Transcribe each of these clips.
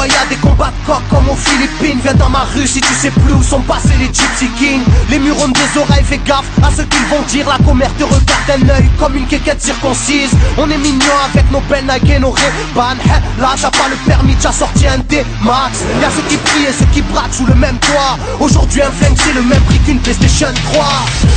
Ouais, y'a des combats de coq comme aux Philippines. Viens dans ma rue si tu sais plus où sont passés les Gypsy Kings. Les murs ont des oreilles, fais gaffe à ce qu'ils vont dire. La commère te regarde d'un œil comme une quéquette circoncise. On est mignon avec nos belles Nike et nos Ray-Ban. Là t'as pas le permis, t'as sorti un D-Max. Y'a ceux qui prient et ceux qui braquent sous le même toit. Aujourd'hui un flingue c'est le même prix qu'une PlayStation 3.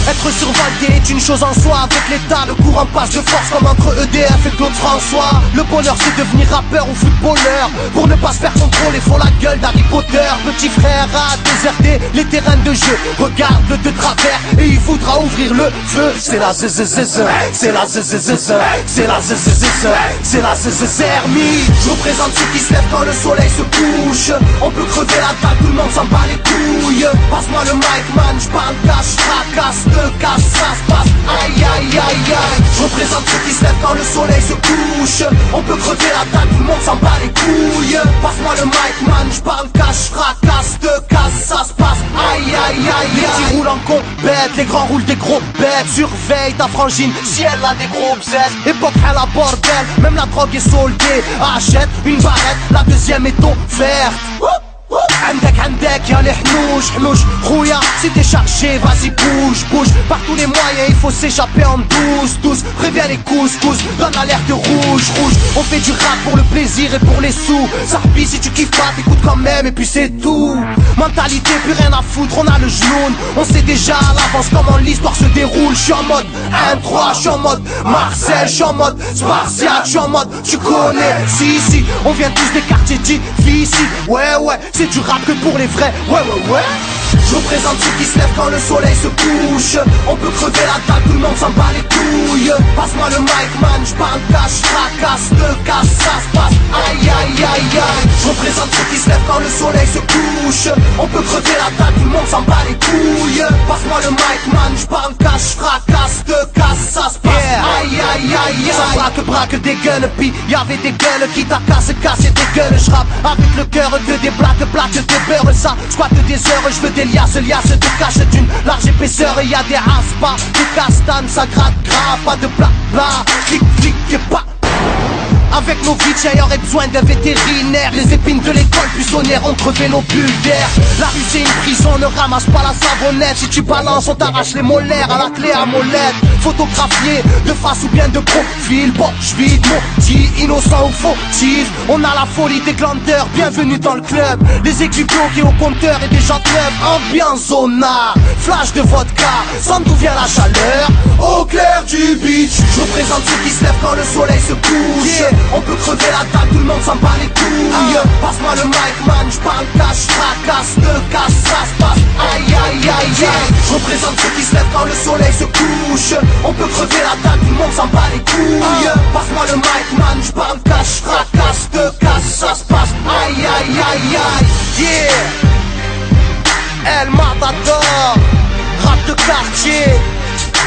Être survalidé est une chose en soi. Avec l'État le courant passe de force comme entre EDF et Claude François. Le bonheur c'est devenir rappeur ou footballeur. Pour ne pas se faire contrôler faut la gueule d'Harry Potter. Petit frère a déserté les terrains de jeu. Regarde-le de travers et il voudra ouvrir le feu. C'est la zzzz, c'est la zzzz, c'est la zzzz, c'est la zzzermie. Je représente ceux qui se lèvent quand le soleil se couche. On peut crever la dalle, tout le monde s'en bat les couilles. Passe-moi le mic man, j'parle cash, fracasse, te casse, ça se passe. Aïe aïe aïe aïe. Je représente ceux qui se lèvent quand le soleil se couche. On peut crever la dalle, tout le monde s'en bat les couilles. Passe-moi le mic man, j'parle cash, fracasse, te casse, ça se passe. Aïe aïe aïe aïe. Les petits roulent en compète, les grands roulent des gros bêtes. Surveille ta frangine, si elle a des gros bzètes. Époque à la bordel, même la drogue est soldée. Achète une barrette, la deuxième est offerte. عندك يا الحنوش حنوش خويا si t'es chargé vas-y bouge bouge. Par tous les moyens il faut s'échapper en douce. Préviens les couscous, donne l'alerte rouge. On fait du rap pour le plaisir et pour les sous. Sarpi si tu kiffes pas t'écoutes quand même et puis c'est tout. Mentalité plus rien à foutre, on a le genou. On sait déjà à l'avance comment l'histoire se déroule. J'suis en mode 1-3, j'suis en mode Marcel, j'suis en mode Spartiate, j'suis en mode tu connais. Si on vient tous des quartiers difficiles. Ouais c'est du rap que pour les vrais. Ouais. Je représente ceux qui se lèvent quand le soleil se couche. On peut crever la dalle, tout le monde s'en bat les couilles. Passe-moi le mic man, j'parle cash, fracasse, te casse, ça se passe. Aïe aïe aïe aïe. Je représente ceux qui se lèvent quand le soleil se couche. On peut crever la dalle, tout le monde s'en bat les couilles. Passe-moi le mic man, j'parle cash, fracasse, te casse, ça se passe. Aïe aïe aïe aïe. Ça braque des gueules, puis y'avait des gueules qui t'a cassé des gueules. J'rappe avec le cœur que des blagues des beurres. Ça squatte des heures, j'veux des liasses te cache d'une large épaisseur. Et y'a des aspas, des castanes, ça gratte grave. Pas de blabla, flic et pas. Avec nos vies, y aurait besoin d'un vétérinaire. Les épines de l'école buissonnière ont crevé nos bulles d'air. La rue c'est une prison, ne ramasse pas la savonnette. Si tu balances, on t'arrache les molaires à la clé à molette. Photographié de face ou bien de profil. Bon, j'vide maudit, innocent ou fautif. On a la folie des glandeurs, bienvenue dans le club. Les équipes bloquées au compteur et des gens clubs. Ambiance zona, flash de vodka. Sans d'où vient la chaleur, au clair du beach. Je représente ceux qui se lèvent quand le soleil se couche. On peut crever la dalle, tout le monde s'en bat les couilles. Passe-moi le mic man, j'parle cash, fracasse, te casse, ça se passe. Aïe aïe aïe aïe. Je représente ceux qui se lèvent quand le soleil se couche. On peut crever la dalle, tout le monde s'en bat les couilles. Passe-moi le mic man, j'parle cash, fracasse, te casse, ça se passe. Aïe aïe aïe aïe. Yeah. El Matador, rap de quartier.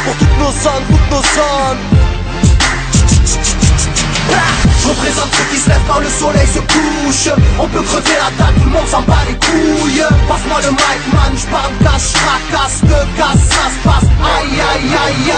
Pour toutes nos zones. Je représente ceux qui se lèvent quand le soleil se couche. On peut crever la dalle, tout le monde s'en bat les couilles. Passe-moi le mic man, j'parle cash, fracasse, te casse, ça se passe. Aïe aïe aïe